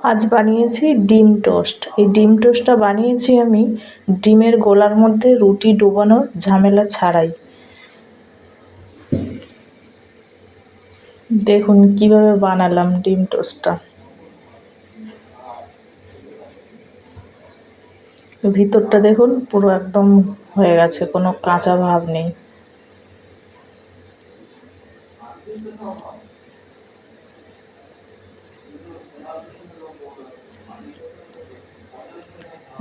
আজ বানিয়েছি ডিম টোস্ট। এই ডিম টোস্টটা বানিয়েছি আমি ডিমের গোলার মধ্যে রুটি ডোবানোর ঝামেলা ছাড়াই। দেখুন কিভাবে বানালাম ডিম টোস্টটা। ভিতরটা দেখুন পুরো একদম হয়ে গেছে, কোনো কাঁচা ভাব নেই।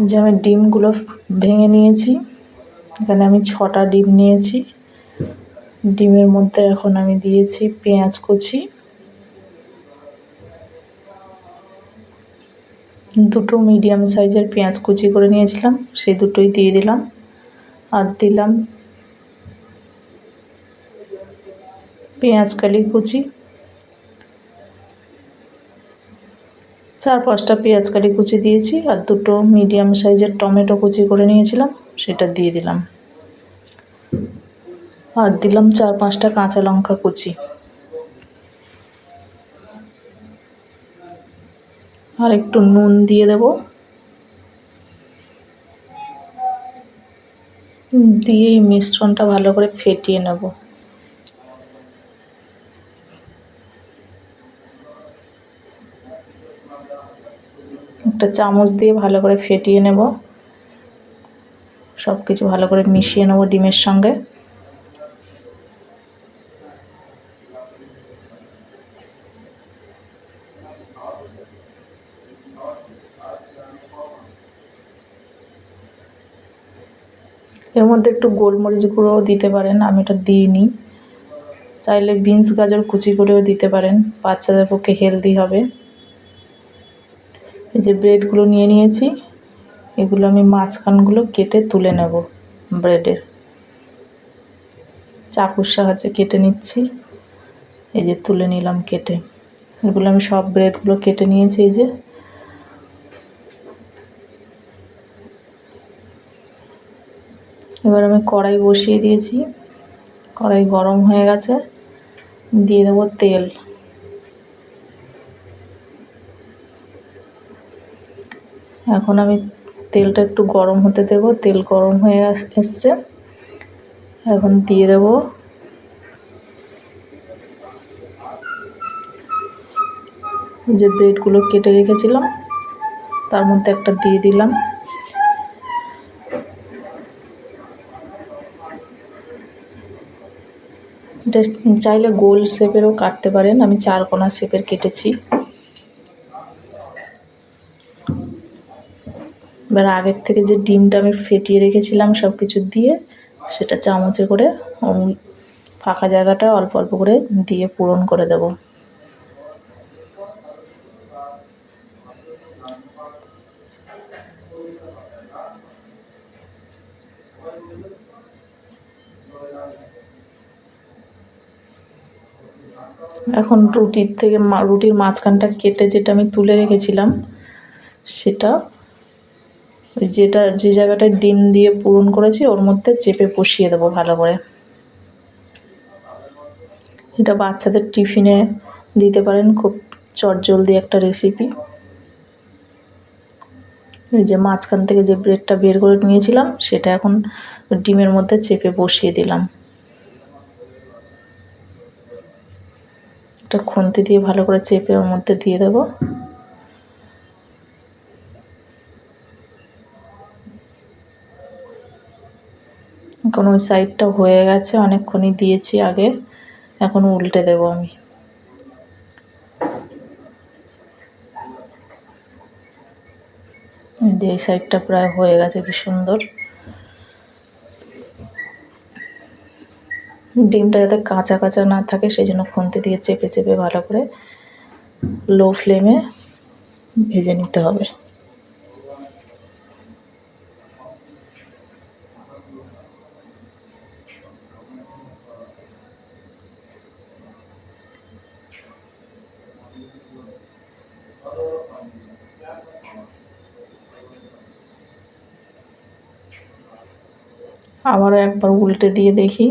যে আমি ডিমগুলো ভেঙে নিয়েছি, এখানে আমি 6টা ডিম নিয়েছি। ডিমের মধ্যে এখন আমি দিয়েছি পেঁয়াজ কুচি, দুটো মিডিয়াম সাইজের পেঁয়াজ কুচি করে নিয়েছিলাম, সেই দুটোই দিয়ে দিলাম। আর দিলাম পেঁয়াজ কালি কুচি, 4-5টা পেঁয়াজ কালি কুচি দিয়েছি। আর দুটো মিডিয়াম সাইজের টমেটো কুচি করে নিয়েছিলাম, সেটা দিয়ে দিলাম। আর দিলাম 4-5টা কাঁচা লঙ্কা কুচি। আর একটু নুন দিয়ে দেব। দিয়ে এই মিশ্রণটা ভালো করে ফেটিয়ে নেব। একটা চামচ দিয়ে ভালো করে ফেটিয়ে নেব, সব কিছু ভালো করে মিশিয়ে নেব ডিমের সঙ্গে। এর মধ্যে একটু গোলমরিচ গুঁড়োও দিতে পারেন, আমি এটা দিইনি। চাইলে বিনস গাজর কুচি করেও দিতে পারেন, বাচ্চাদের পক্ষে হেলদি হবে। এই যে ব্রেডগুলো নিয়ে নিয়েছি, এগুলো আমি মাঝখানগুলো কেটে তুলে নেব ব্রেডের। চাকুর সাহায্যে কেটে নিচ্ছি, এই যে তুলে নিলাম কেটে। এগুলো আমি সব ব্রেডগুলো কেটে নিয়েছি। এই যে এবার আমি কড়াই বসিয়ে দিয়েছি, কড়াই গরম হয়ে গেছে, দিয়ে দেবো তেল। এখন আমি তেলটা একটু গরম হতে দেব। তেল গরম হয়ে এসছে, এখন দিয়ে দেব যে ব্রেডগুলো কেটে রেখেছিলাম, তার মধ্যে একটা দিয়ে দিলাম। এটা চাইলে গোল শেপেরও কাটতে পারেন, আমি 4 কোনা শেপের কেটেছি। এবার আগের থেকে যে ডিমটা আমি ফেটিয়ে রেখেছিলাম সব কিছু দিয়ে, সেটা চামচে করে ফাঁকা জায়গাটা অল্প অল্প করে দিয়ে পূরণ করে দেব। এখন রুটির মাঝখানটা কেটে যেটা আমি তুলে রেখেছিলাম, সেটা যে জায়গাটায় ডিম দিয়ে পূরণ করেছি ওর মধ্যে চেপে বসিয়ে দেবো ভালো করে। এটা বাচ্চাদের টিফিনে দিতে পারেন, খুব চটজলদি একটা রেসিপি। এই যে মাঝখান থেকে যে ব্রেডটা বের করে নিয়েছিলাম, সেটা এখন ডিমের মধ্যে চেপে বসিয়ে দিলাম। এটা খুন্তি দিয়ে ভালো করে চেপে ওর মধ্যে দিয়ে দেব। এখন ওই সাইডটা হয়ে গেছে, অনেকক্ষণই দিয়েছি আগে, এখন উল্টে দেব আমি। এই সাইডটা প্রায় হয়ে গেছে, কি সুন্দর। ডিমটা যাতে কাঁচা কাঁচা না থাকে সেই জন্য খুন্তি দিয়ে চেপে চেপে ভালো করে লো ফ্লেমে ভেজে নিতে হবে। আবারও একবার উল্টে দিয়ে দেখি।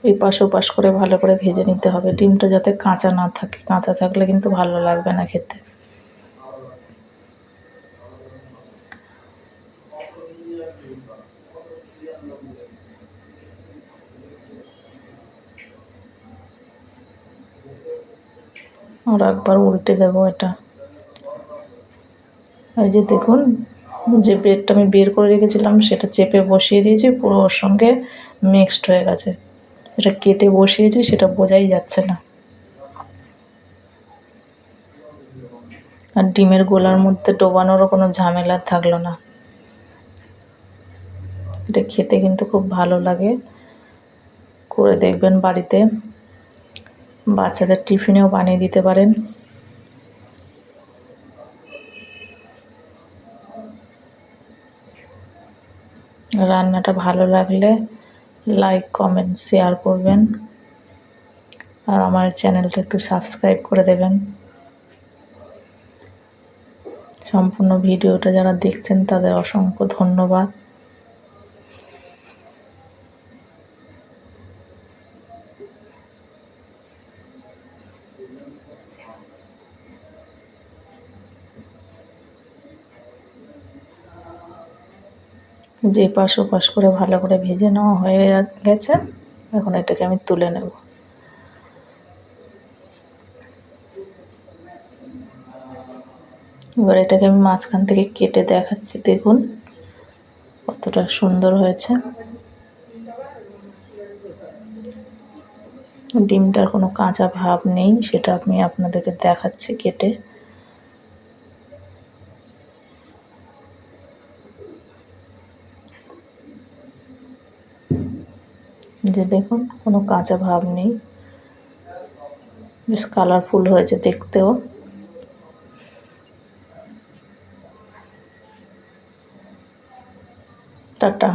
এই এপাশ ওপাশ করে ভালো করে ভেজে নিতে হবে, ডিমটা যাতে কাঁচা না থাকে, কাঁচা থাকলে কিন্তু ভালো লাগবে না খেতে। আর একবার উল্টে দেবো এটা। এই যে দেখুন, যে ব্রেডটা আমি বের করে রেখেছিলাম সেটা চেপে বসিয়ে দিয়েছি, পুরো ওর সঙ্গে মিক্সড হয়ে গেছে। এটা কেটে বসিয়েছি সেটা বোঝাই যাচ্ছে না। আর ডিমের গোলার মধ্যে ডোবানোরও কোনো ঝামেলা থাকলো না। এটা খেতে কিন্তু খুব ভালো লাগে, করে দেখবেন বাড়িতে। বাচ্চাদের টিফিনেও বানিয়ে দিতে পারেন। রান্নাটা ভালো লাগলে লাইক, কমেন্ট, শেয়ার করবেন। আর আমার চ্যানেলটা একটু সাবস্ক্রাইব করে দেবেন। সম্পূর্ণ ভিডিওটা যারা দেখছেন তাদের অসংখ্য ধন্যবাদ। যে পাশ ওপাশ করে ভালো করে ভেজে নেওয়া হয়ে গেছে, এখন এটাকে আমি তুলে নেব। এবার এটাকে আমি মাঝখান থেকে কেটে দেখাচ্ছি, দেখুন কতটা সুন্দর হয়েছে। ডিমটার কোনো কাঁচা ভাব নেই, সেটা আমি আপনাদেরকে দেখাচ্ছি কেটে। যে দেখুন কোনো কাঁচা ভাব নেই, বেশ কালারফুল হয়েছে দেখতেও। টাটা।